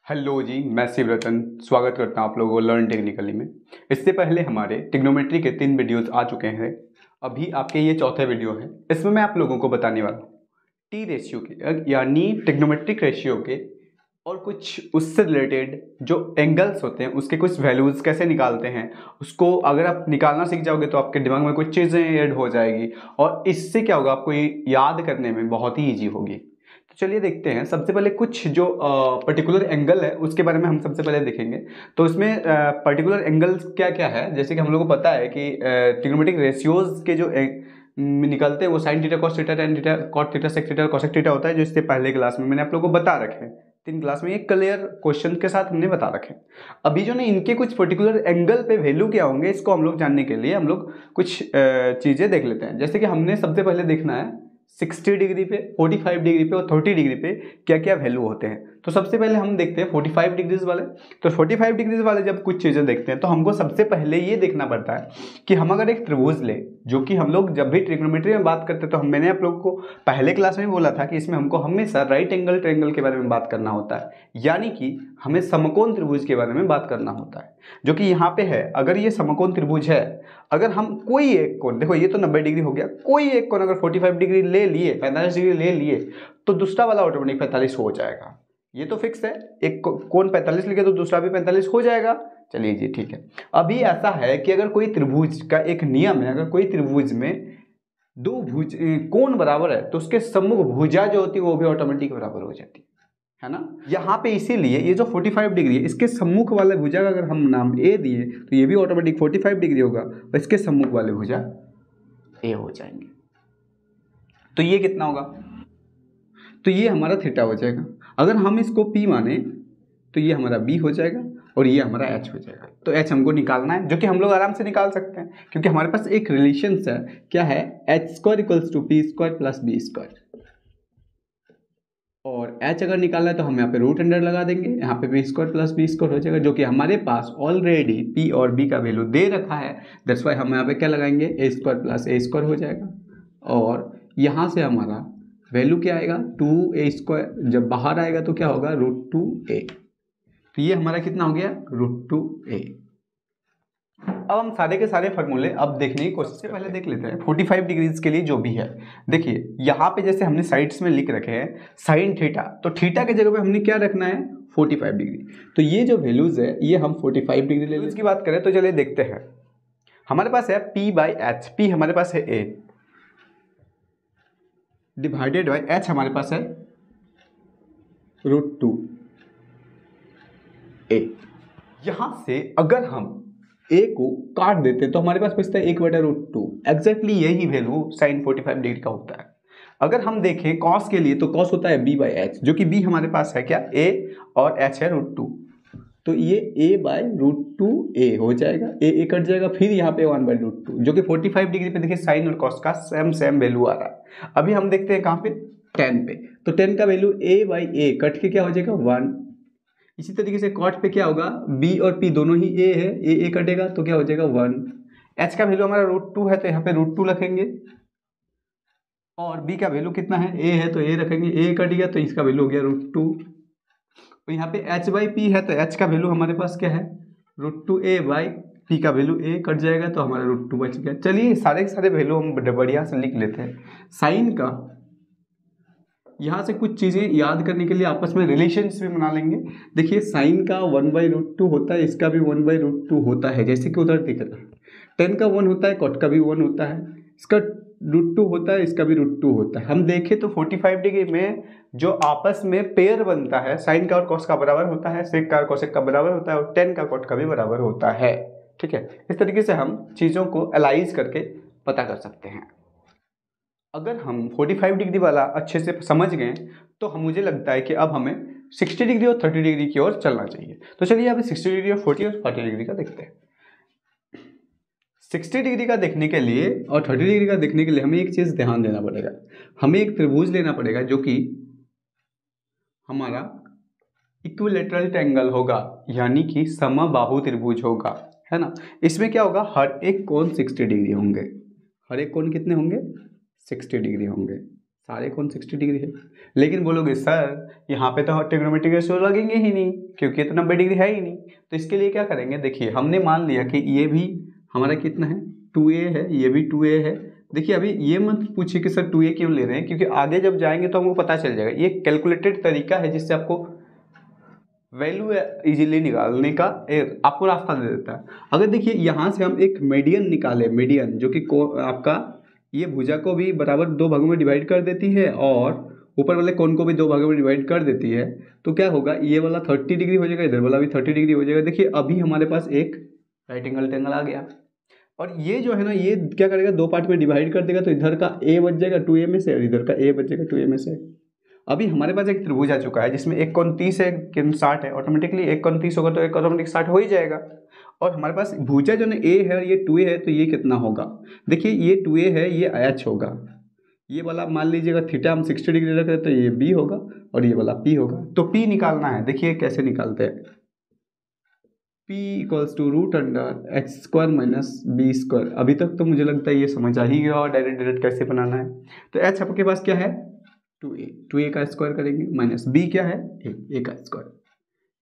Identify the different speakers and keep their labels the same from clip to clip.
Speaker 1: Hello जी, मैं शिवरतन स्वागत करता हूँ आप लोगों को लर्न टेक्निकली में। इससे पहले हमारे ट्रिग्नोमेट्री के 3 वीडियोस आ चुके हैं। अभी आपके ये चौथा वीडियो है। इसमें मैं आप लोगों को बताने वाला हूँ टी रेशियो के यानी ट्रिग्नोमेट्रिक रेशियो के और कुछ उससे रिलेटेड जो एंगल्स होते हैं उसके कुछ वैल्यूज़ कैसे निकालते हैं। उसको अगर आप निकालना सीख जाओगे तो आपके दिमाग में कुछ चीज़ें ऐड हो जाएगी और इससे क्या होगा, आपको ये याद करने में बहुत ही ईजी होगी। तो चलिए देखते हैं। सबसे पहले कुछ जो पर्टिकुलर एंगल है उसके बारे में हम सबसे पहले देखेंगे। तो इसमें पर्टिकुलर एंगल्स क्या क्या है, जैसे कि हम लोग को पता है कि ट्रिग्नोमेट्रिक रेशियोज के जो निकलते हैं वो sine theta, cos theta, tan theta, cot theta, sec theta, cosec theta होता है, जो इससे पहले क्लास में मैंने आप लोगों को बता रखे हैं। 3 क्लास में एक क्लियर क्वेश्चन के साथ हमने बता रखे। अभी जो ना इनके कुछ पर्टिकुलर एंगल पे वैल्यू क्या होंगे इसको हम लोग जानने के लिए हम लोग कुछ चीज़ें देख लेते हैं। जैसे कि हमने सबसे पहले देखना है 60 डिग्री पे, 45 डिग्री पे और 30 डिग्री पे क्या क्या वैल्यू होते हैं। तो सबसे पहले हम देखते हैं 45 डिग्रीज वाले। तो 45 डिग्रीज वाले जब कुछ चीज़ें देखते हैं तो हमको सबसे पहले ये देखना पड़ता है कि हम अगर एक त्रिभुज ले, जो कि हम लोग जब भी ट्रिग्नोमेट्री में बात करते हैं तो मैंने आप लोगों को पहले क्लास में बोला था कि इसमें हमको हमेशा राइट एंगल ट्रायंगल के बारे में बात करना होता है, यानी कि हमें समकोण त्रिभुज के बारे में बात करना होता है, जो कि यहाँ पे है। अगर ये समकोण त्रिभुज है, अगर हम कोई एक कोण, देखो ये तो 90 डिग्री हो गया, कोई एक कोण अगर 45 डिग्री ले लिए, 45 डिग्री ले लिए, तो दूसरा वाला ऑटोमेटिक 45 हो जाएगा। ये तो फिक्स है, एक कोण 45 लिखे तो दूसरा भी 45 हो जाएगा। चलिए जी ठीक है। अभी ऐसा है कि अगर कोई त्रिभुज का एक नियम है, अगर कोई त्रिभुज में दो भुज कोण बराबर है तो उसके सम्मुख भुजा जो होती है वो भी ऑटोमेटिक बराबर हो जाती है ना। यहाँ पे इसीलिए ये जो 45 डिग्री है इसके सम्मुख वाले भुजा का अगर हम नाम ए दिए तो ये भी ऑटोमेटिक 45 डिग्री होगा और इसके सम्मुख वाले भुजा ए हो जाएंगे। तो ये कितना होगा, तो ये हमारा थीटा हो जाएगा। अगर हम इसको पी माने तो ये हमारा बी हो जाएगा और ये हमारा एच हो जाएगा। तो एच हमको निकालना है, जो कि हम लोग आराम से निकाल सकते हैं क्योंकि हमारे पास एक रिलेशन है। क्या है? H square equals to P square plus B square. और h अगर निकालना है तो हम यहाँ पे रूट अंडर लगा देंगे, यहाँ पे B square plus B square हो जाएगा, जो कि हमारे पास ऑलरेडी p और b का वैल्यू दे रखा है। दैट्स वाई हम यहाँ पे क्या लगाएंगे, a square plus a square हो जाएगा। और यहाँ से हमारा वैल्यू क्या आएगा, 2a स्क्वायर। जब बाहर आएगा तो क्या होगा, √2a। तो ये हमारा कितना हो गया, √2a। अब हम सारे के सारे फार्मूले अब देखने की कोशिश से पहले देख लेते हैं 45 डिग्रीज के लिए जो भी है। देखिए यहाँ पे जैसे हमने साइड्स में लिख रखे हैं साइन थीटा, तो थीटा के जगह पे हमने क्या रखना है, 45 डिग्री। तो ये जो वैल्यूज है ये हम 45 डिग्री ले लें। इसकी बात करें तो चलिए देखते हैं। हमारे पास है p/h, p हमारे पास है a डिवाइडेड बाई h हमारे पास है √2a। यहाँ से अगर हम a को काट देते हैं तो हमारे पास बचता है 1/√2। एग्जैक्टली यही वैल्यू साइन 45 डिग्री का होता है। अगर हम देखें कॉस के लिए तो कॉस होता है b/h, जो कि b हमारे पास है क्या, a और h है √2। तो ये a/√2a हो जाएगा, a कट जाएगा, फिर यहाँ पे 1/√2, जो कि 45 डिग्री पे देखिए साइन और कॉस का सेम वैल्यू आ रहा है। अभी हम देखते हैं कहाँ पे, tan पे। तो tan का वैल्यू a/a कट के क्या हो जाएगा, 1। इसी तरीके से कॉट पे क्या होगा, b और p दोनों ही a है, a कटेगा तो क्या हो जाएगा 1। h का वैल्यू हमारा √2 है तो यहाँ पे √2 रखेंगे, और b का वैल्यू कितना है, a है तो a रखेंगे, a कट गया तो इसका वैल्यू हो गया √2। तो यहाँ पे h/p है तो h का वैल्यू हमारे पास क्या है, √2a/p का वैल्यू a कट जाएगा तो हमारा √2 बच गया। चलिए सारे के सारे वैल्यू हम बढ़िया से लिख लेते हैं। साइन का यहाँ से कुछ चीज़ें याद करने के लिए आपस में रिलेशंस भी बना लेंगे। देखिए साइन का 1/√2 होता है, इसका भी 1/√2 होता है, जैसे कि उधर दिख रहा है। tan का 1 होता है, कॉट का भी 1 होता है, इसका √2 होता है, इसका भी √2 होता है। हम देखें तो 45 डिग्री में जो आपस में पेयर बनता है साइन का और कॉस का बराबर होता है, सेक का और कोसेक का बराबर होता है, और tan का कॉट का भी बराबर होता है। ठीक है, इस तरीके से हम चीज़ों को एलाइज करके पता कर सकते हैं। अगर हम 45 डिग्री वाला अच्छे से समझ गए तो मुझे लगता है कि अब हमें 60 डिग्री और 30 डिग्री की ओर चलना चाहिए। तो चलिए अभी 60 डिग्री और 40 डिग्री का देखते हैं। 60 डिग्री का देखने के लिए और 30 डिग्री का देखने के लिए हमें एक चीज़ ध्यान देना पड़ेगा। हमें एक त्रिभुज लेना पड़ेगा जो कि हमारा इक्विलेटरल ट्रायंगल होगा, यानी कि समबाहु त्रिभुज होगा, है ना। इसमें क्या होगा, हर एक कोण 60 डिग्री होंगे। हर एक कोण कितने होंगे, 60 डिग्री होंगे। सारे कोण 60 डिग्री है। लेकिन बोलोगे सर यहाँ पे तो ट्रिग्नोमेट्रिक रेशियो लगेंगे ही नहीं क्योंकि तो 90 डिग्री है ही नहीं। तो इसके लिए क्या करेंगे, देखिए हमने मान लिया कि ये भी हमारा कितना है 2a है, ये भी 2a है। देखिए अभी ये मत पूछिए कि सर 2a क्यों ले रहे हैं, क्योंकि आगे जब जाएंगे तो हमको पता चल जाएगा। ये कैलकुलेटेड तरीका है जिससे आपको वैल्यू इजीली निकालने का आपको रास्ता दे देता है। अगर देखिए यहाँ से हम एक मीडियन निकाले, मीडियन जो कि आपका ये भुजा को भी बराबर 2 भागों में डिवाइड कर देती है और ऊपर वाले कोण को भी 2 भागों में डिवाइड कर देती है, तो क्या होगा, ये वाला 30 डिग्री हो जाएगा, इधर वाला भी 30 डिग्री हो जाएगा। देखिए अभी हमारे पास एक राइट एंगल ट्रायंगल आ गया। और ये जो है ना, ये क्या करेगा, 2 पार्ट में डिवाइड कर देगा, तो इधर का a बच जाएगा 2a में से और इधर का a बच जाएगा 2a में से। अभी हमारे पास एक त्रिभुज आ चुका है जिसमें एक कोण 30 है, एक कोण 60 है। ऑटोमेटिकली एक कोण 30 होगा तो एक ऑटोमेटिक 60 हो ही जाएगा। और हमारे पास भुजा जो ना a है और ये 2a है, तो ये कितना होगा, देखिए ये 2a है, ये h होगा, ये वाला मान लीजिएगा थीटा हम 60 डिग्री रख रहे हैं तो ये b होगा और ये वाला p होगा। तो p निकालना है, देखिए कैसे निकालते हैं। p equals to √(x² - b²). अभी तक तो मुझे लगता है ये समझ आ ही गया और डायरेक्ट कैसे बनाना है। तो h आपके पास क्या है 2a का स्क्वायर करेंगे, माइनस b क्या है a का स्क्वायर।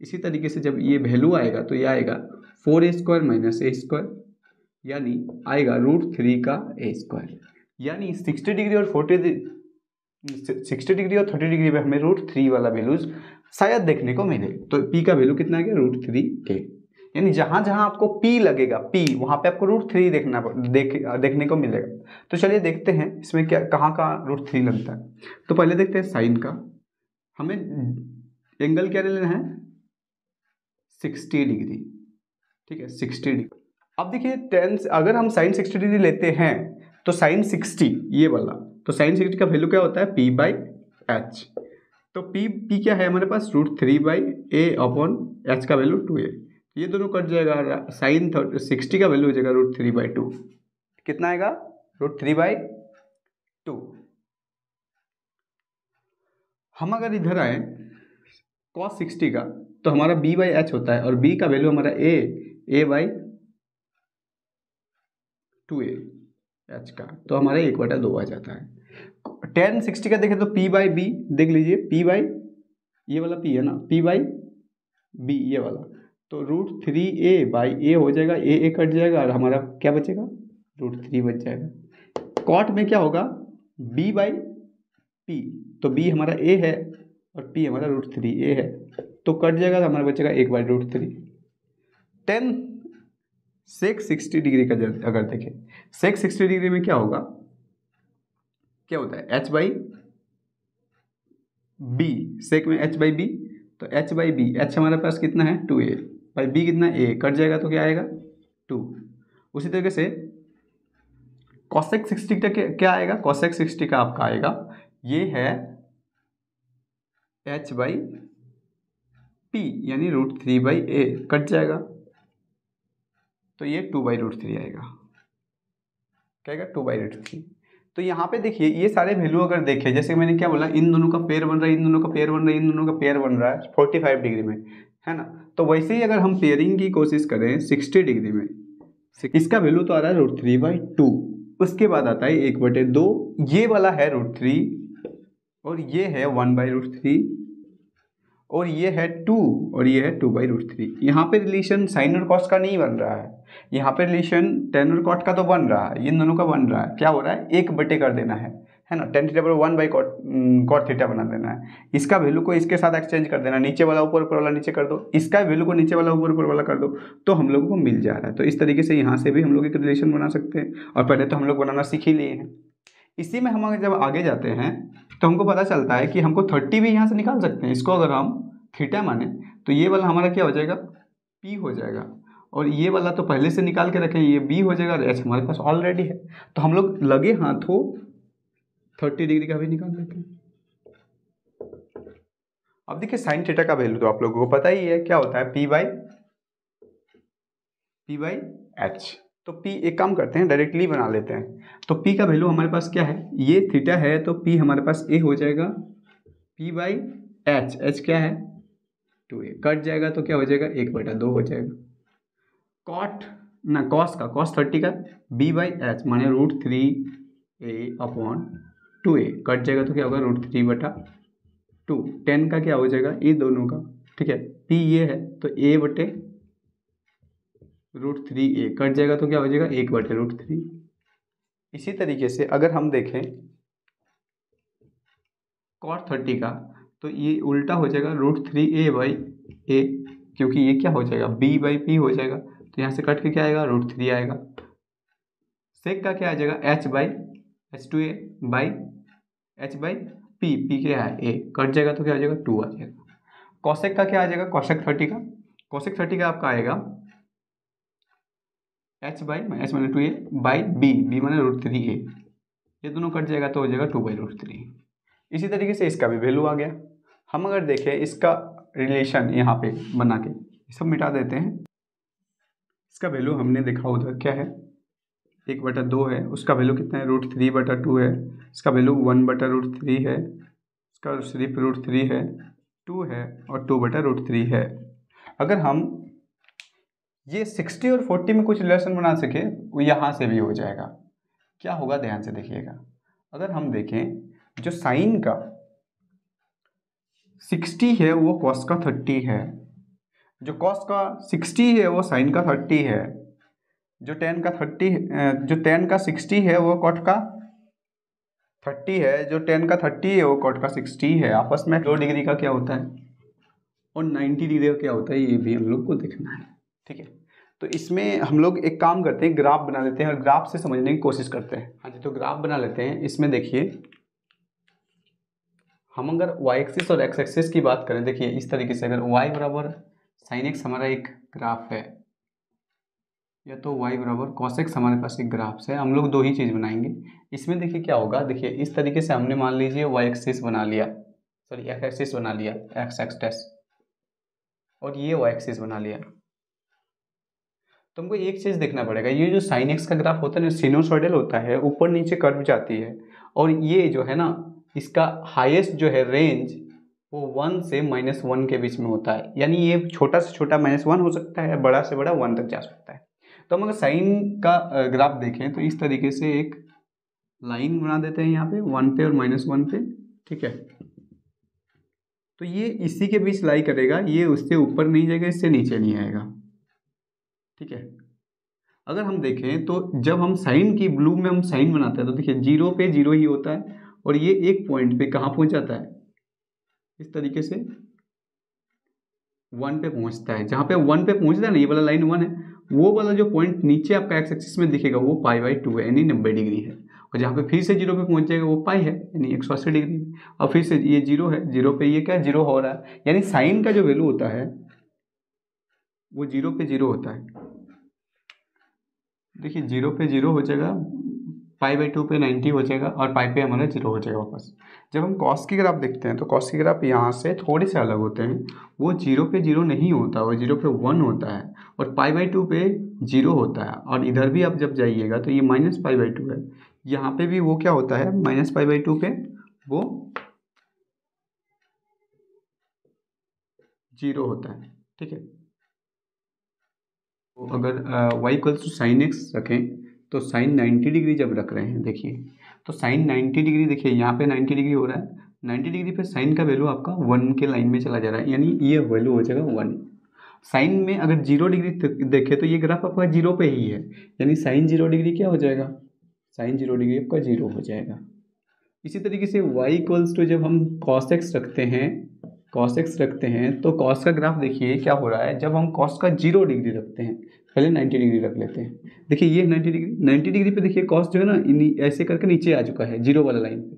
Speaker 1: इसी तरीके से जब ये वैल्यू आएगा तो ये आएगा 4a² - a², यानी आएगा √3 का a²। यानी 60 डिग्री और 60 डिग्री और 30 डिग्री में हमें √3 वाला वैल्यूज शायद देखने को मिले। तो p का वैल्यू कितना आ गया √3a। यानी जहां जहां आपको p लगेगा, p वहां पे आपको √3 देखने को मिलेगा। तो चलिए देखते हैं इसमें क्या कहाँ का √3 लगता है। तो पहले देखते हैं साइन का। हमें एंगल क्या लेना है 60 डिग्री, ठीक है 60 डिग्री। अब देखिए टेन, अगर हम साइन 60 डिग्री लेते हैं तो साइन 60 ये वाला, तो साइन 60 का वैल्यू क्या होता है p/h। तो p क्या है हमारे पास √3/a/h का वैल्यू 2a। ये दोनों कट जाएगा, साइन 60 का वैल्यू हो जाएगा √3/2। कितना आएगा √3/2। हम अगर इधर आए cos 60 का, तो हमारा b/h होता है और b का वैल्यू हमारा a/2a h का, तो हमारा 1/2 आ जाता है। tan 60 का देखें तो p/b देख लीजिए, ये वाला p है ना, p/b ये वाला, तो √3a/a हो जाएगा, a कट जाएगा और हमारा क्या बचेगा √3 बच जाएगा। कॉट में क्या होगा b/p, तो b हमारा a है और p हमारा √3a है, तो कट जाएगा तो हमारा बचेगा 1/√3। tan sec 60 डिग्री का अगर देखें, sec 60 डिग्री में क्या होगा, क्या होता है h/b, sec में h/b, तो h/b, h हमारे पास कितना है 2a, भाई b कितना a, कट जाएगा तो क्या आएगा 2। उसी तरीके से cosec 60 का क्या आएगा, cosec 60 का आपका आएगा, ये है h/p यानी √3/a, कट जाएगा तो ये 2/√3 आएगा, क्या आएगा 2/√3। तो यहाँ पे देखिए ये सारे वैल्यू अगर देखें, जैसे मैंने क्या बोला, इन दोनों का पेयर बन रहा है, इन दोनों का पेयर बन रहा है, इन दोनों का पेयर बन रहा है 45 डिग्री में, है ना। तो वैसे ही अगर हम पेयरिंग की कोशिश करें 60 डिग्री में, इसका वैल्यू तो आ रहा है √3/2। उसके बाद आता है 1/2, ये वाला है √3 और ये है 1/√3 और ये है 2 और ये है 2/√3। यहाँ पे रिलेशन साइन और कॉस का नहीं बन रहा है, यहाँ पे रिलेशन टेन और कॉट का तो बन रहा है, इन दोनों का बन रहा है। क्या हो रहा है 1/, कर देना है ना, tan थीटा पर 1/cot थीटा बना देना है। इसका वैल्यू को इसके साथ एक्सचेंज कर देना, नीचे वाला ऊपर वाला नीचे कर दो, इसका वैल्यू को नीचे वाला ऊपर वाला कर दो, तो हम लोगों को मिल जा रहा है। तो इस तरीके से यहाँ से भी हम लोग एक रिलेशन बना सकते हैं, और पहले तो हम लोग बनाना सीख ही लिए हैं। इसी में हम जब आगे जाते हैं तो हमको पता चलता है कि हमको 30 भी यहाँ से निकाल सकते हैं। इसको अगर हम थीटा माने तो ये वाला हमारा क्या हो जाएगा p हो जाएगा, और ये वाला तो पहले से निकाल के रखें, ये b हो जाएगा, h हमारे पास ऑलरेडी है। तो हम लोग लगे हाथों 30 डिग्री का भी निकाल लेते हैं। अब देखिए साइन थीटा का वैल्यू तो आप लोगों को पता ही है, क्या होता है p/h। तो p एक काम करते हैं डायरेक्टली बना लेते हैं। तो p का वैल्यू हमारे पास क्या है, ये थीटा है तो p हमारे पास a हो जाएगा p/h, h क्या है 2a, कट जाएगा तो क्या हो जाएगा 1/2 हो जाएगा। कॉट ना cos 30 का b/h माने √3a/2 2a, कट जाएगा तो क्या होगा √3/2। tan का क्या हो जाएगा, ये दोनों का, ठीक है, p ये है तो a/√3a, कट जाएगा तो क्या हो जाएगा 1/√3। इसी तरीके से अगर हम देखें cot 30 का, तो ये उल्टा हो जाएगा √3a/a, क्योंकि ये क्या हो जाएगा b/p हो जाएगा, तो यहाँ से कट के क्या आएगा √3 आएगा। सेक का क्या आ जाएगा h/2a बाई h/p, p क्या है a, कट जाएगा तो क्या आ जाएगा 2 आ जाएगा। कॉसेक का क्या आ जाएगा, कॉसेक 30 का, कॉसेक 30 का आपका आएगा h माने 2a बाई b माने √3a, ये दोनों कट जाएगा तो हो जाएगा 2/√3। इसी तरीके से इसका भी वैल्यू आ गया। हम अगर देखें इसका रिलेशन यहाँ पे बना के सब मिटा देते हैं। इसका वैल्यू हमने देखा उधर क्या है 1/2 है, उसका वैल्यू कितना है √3/2 है, इसका वैल्यू 1/√3 है, इसका सिर्फ √3 है, 2 है और 2/√3 है। अगर हम ये 60 और 40 में कुछ रिलेशन बना सके वो यहाँ से भी हो जाएगा। क्या होगा ध्यान से देखिएगा, अगर हम देखें जो साइन का 60 है वो कॉस का 30 है, जो कॉस का 60 है वो साइन का 30 है, जो tan का 60 है वो कॉट का 30 है, जो tan का 30 है वो कॉट का 60 है। आपस में 2 डिग्री का क्या होता है और 90 डिग्री का क्या होता है, ये भी हम लोग को देखना है, ठीक है। तो इसमें हम लोग एक काम करते हैं, ग्राफ बना लेते हैं और ग्राफ से समझने की कोशिश करते हैं। हाँ जी, तो ग्राफ बना लेते हैं। इसमें देखिए हम अगर y एक्सिस और x एक्सिस की बात करें, देखिए इस तरीके से अगर y बराबर साइन x हमारा एक ग्राफ है या तो y बराबर cos x हमारे पास एक ग्राफ है, हम लोग दो ही चीज़ बनाएंगे। इसमें देखिए क्या होगा, देखिए इस तरीके से हमने मान लीजिए y एक्सिस बना लिया, सॉरी x एक्सिस बना लिया x डैश, और ये y एक्सिस बना लिया। तो हमको एक चीज़ देखना पड़ेगा, ये जो साइन एक्स का ग्राफ होता है ना सिनोसॉइडल होता है, ऊपर नीचे कर्व जाती है, और ये जो है ना इसका हाईएस्ट जो है रेंज वो 1 से -1 के बीच में होता है, यानी ये छोटा से छोटा -1 हो सकता है, बड़ा से बड़ा 1 तक जा सकता है। तो हम अगर साइन का ग्राफ देखें तो इस तरीके से एक लाइन बना देते हैं यहाँ पे 1 पे और -1 पे, ठीक है। तो ये इसी के बीच लाई करेगा, ये उससे ऊपर नहीं जाएगा, इससे नीचे नहीं आएगा, ठीक है। अगर हम देखें तो जब हम साइन की ब्लू में हम साइन बनाते हैं तो देखिए 0 पे 0 ही होता है, और ये एक पॉइंट पे कहाँ पहुंच जाता है, इस तरीके से 1 पे पहुंचता है। जहाँ पे 1 पे पहुंचता है ना, ये वाला लाइन 1 है, वो वाला जो पॉइंट नीचे आपका एक्स एक्सिस में दिखेगा वो π/2 है, यानी 90 डिग्री है। और जहाँ पे फिर से 0 पे पहुंच जाएगा वो पाई है, यानी 180 डिग्री। और फिर से ये 0 है, 0 पे ये क्या 0 हो रहा है, यानी साइन का जो वैल्यू होता है वो 0 पे 0 होता है। देखिए 0 पे 0 हो जाएगा, π/2 पे 90 हो जाएगा, और पाई पे हमारा 0 हो जाएगा वापस। जब हम कॉस की ग्राफ देखते हैं तो कॉस की ग्राफ यहाँ से थोड़े से अलग होते हैं, वो 0 पे 0 नहीं होता, वो 0 पे 1 होता है, और π/2 पे 0 होता है। और इधर भी आप जब जाइएगा तो ये -π/2 है, यहाँ पे भी वो क्या होता है -π/2 पे वो 0 होता है, ठीक है। तो अगर y equals to sine X रखें तो साइन 90 डिग्री जब रख रहे हैं, देखिए तो साइन 90 डिग्री, देखिए यहाँ पे 90 डिग्री हो रहा है, 90 डिग्री पे साइन का वैल्यू आपका 1 के लाइन में चला जा रहा है, यानी ये वैल्यू हो जाएगा 1। साइन में अगर 0 डिग्री देखे तो ये ग्राफ आपका 0 पे ही है, यानी साइन 0 डिग्री क्या हो जाएगा, साइन 0 डिग्री आपका 0 हो जाएगा। इसी तरीके से y इक्वल्स टू जब हम cos x रखते हैं, cos x रखते हैं तो cos का ग्राफ देखिए क्या हो रहा है, जब हम cos का 0 डिग्री रखते हैं, पहले 90 डिग्री रख लेते हैं, देखिए ये 90 डिग्री पे देखिए cos जो है ना ऐसे करके नीचे आ चुका है 0 वाला लाइन पे,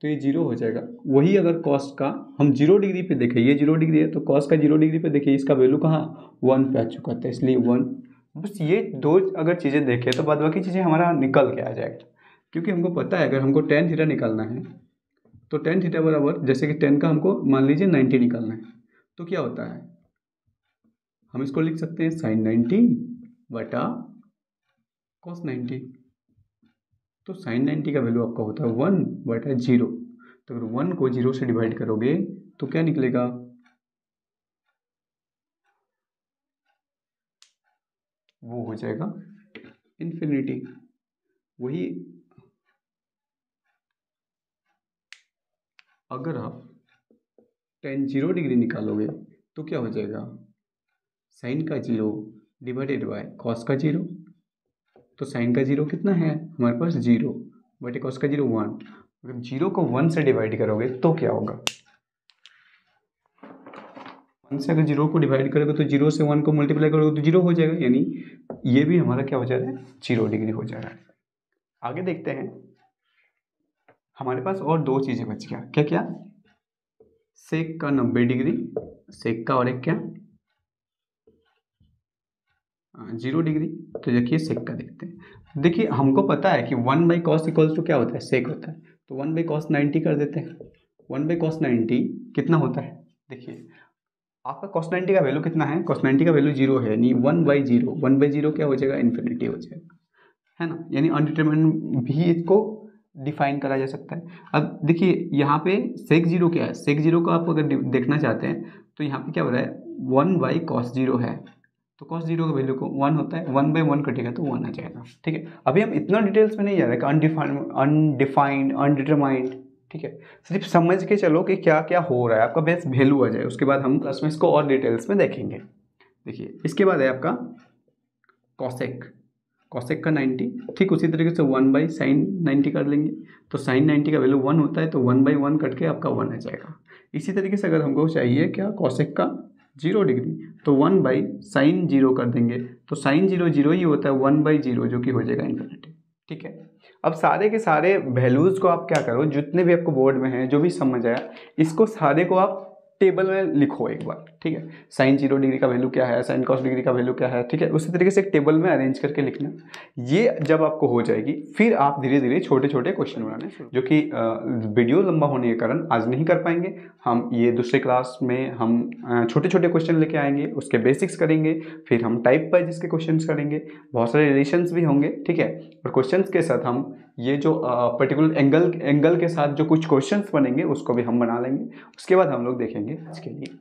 Speaker 1: तो ये 0 हो जाएगा। वही अगर cos का हम 0 डिग्री पे देखें, ये 0 डिग्री है, तो cos का 0 डिग्री पे देखिए इसका वैल्यू कहाँ 1 पे आ चुका था, इसलिए 1। बस ये दो अगर चीज़ें देखें तो बाद बाकी चीज़ें हमारा निकल के आ जाएगा, क्योंकि हमको पता है अगर हमको tan थीटा निकालना है तो tan थीटा बराबर, जैसे कि tan का हमको मान लीजिए 90 निकालना है, तो क्या होता है हम इसको लिख सकते हैं sin 90 बटा cos 90। तो sin 90 का वैल्यू आपका होता है 1/0। तो अगर 1 को 0 से डिवाइड करोगे तो क्या निकलेगा, वो हो जाएगा इन्फिनिटी। वही अगर आप tan 0 डिग्री निकालोगे तो क्या हो जाएगा, साइन का 0 डिवाइडेड बाय कॉस का 0। तो साइन का 0 कितना है हमारे पास 0 बटे कॉस का 0 1। अगर 0 को 1 से डिवाइड करोगे तो क्या होगा, 1 से अगर 0 को डिवाइड करोगे तो 0 से 1 को मल्टीप्लाई करोगे तो 0 हो जाएगा, यानी ये भी हमारा क्या हो जा रहा है, 0 डिग्री हो जा रहा है। आगे देखते हैं, हमारे पास और दो चीज़ें बच गया, क्या क्या, सेक का 90 डिग्री, सेक का, और एक क्या 0 डिग्री। तो देखिए सेक का देखते हैं। देखिए हमको पता है कि 1 बाई कॉस इक्वल्स टू क्या होता है, सेक होता है। तो 1 बाई कॉस 90 कर देते हैं। 1 बाई कॉस 90 कितना होता है, देखिए आपका कॉस 90 का वैल्यू कितना है, कॉस 90 का वैल्यू 0 है, यानी 1 बाई 0, 1 बाई 0 क्या हो जाएगा, इन्फिनिटी हो जाएगा, है ना। यानी अनडिटरमिनेट भी इसको डिफाइन करा जा सकता है। अब देखिए यहाँ पे सेक 0 क्या है, सेक 0 को आप अगर देखना चाहते हैं तो यहाँ पे क्या हो रहा है, 1 बाई कॉस 0 है, तो कॉस 0 का वैल्यू को 1 होता है, 1 बाई 1 कटेगा तो 1 आ जाएगा, ठीक है। अभी हम इतना डिटेल्स में नहीं जा रहे कि अनडिफाइंड, अनडिटरमाइंड, ठीक है। सिर्फ समझ के चलो कि क्या क्या हो रहा है, आपका बेस वैल्यू आ जाए, उसके बाद हम क्लास में इसको और डिटेल्स में देखेंगे। देखिए इसके बाद है आपका कॉसेक, कॉसेक का 90, ठीक उसी तरीके से 1 बाई साइन 90 कर लेंगे। तो साइन 90 का वैल्यू 1 होता है, तो 1 बाई 1 कट के आपका 1 आ जाएगा। इसी तरीके से अगर हमको चाहिए क्या, कॉसेक का 0 डिग्री, तो 1 बाई साइन 0 कर देंगे, तो साइन 0 0 ही होता है, 1 बाई 0 जो कि हो जाएगा इन्फिनिटी, ठीक है। अब सारे के सारे वैल्यूज़ को आप क्या करो, जितने भी आपको बोर्ड में हैं, जो भी समझ आया, इसको सारे को आप टेबल में लिखो एक बार, ठीक है। साइन 0 डिग्री का वैल्यू क्या है, साइन कॉस डिग्री का वैल्यू क्या है, ठीक है। उसी तरीके से एक टेबल में अरेंज करके लिखना। ये जब आपको हो जाएगी, फिर आप धीरे धीरे छोटे छोटे क्वेश्चन बनाने, जो कि वीडियो लंबा होने के कारण आज नहीं कर पाएंगे। हम ये दूसरे क्लास में हम छोटे छोटे क्वेश्चन लेके आएंगे, उसके बेसिक्स करेंगे, फिर हम टाइप वाइज इसके क्वेश्चन करेंगे, बहुत सारे रिलेशंस भी होंगे, ठीक है। और क्वेश्चन के साथ हम ये जो पर्टिकुलर एंगल के साथ जो कुछ क्वेश्चंस बनेंगे उसको भी हम बना लेंगे। उसके बाद हम लोग देखेंगे आज के लिए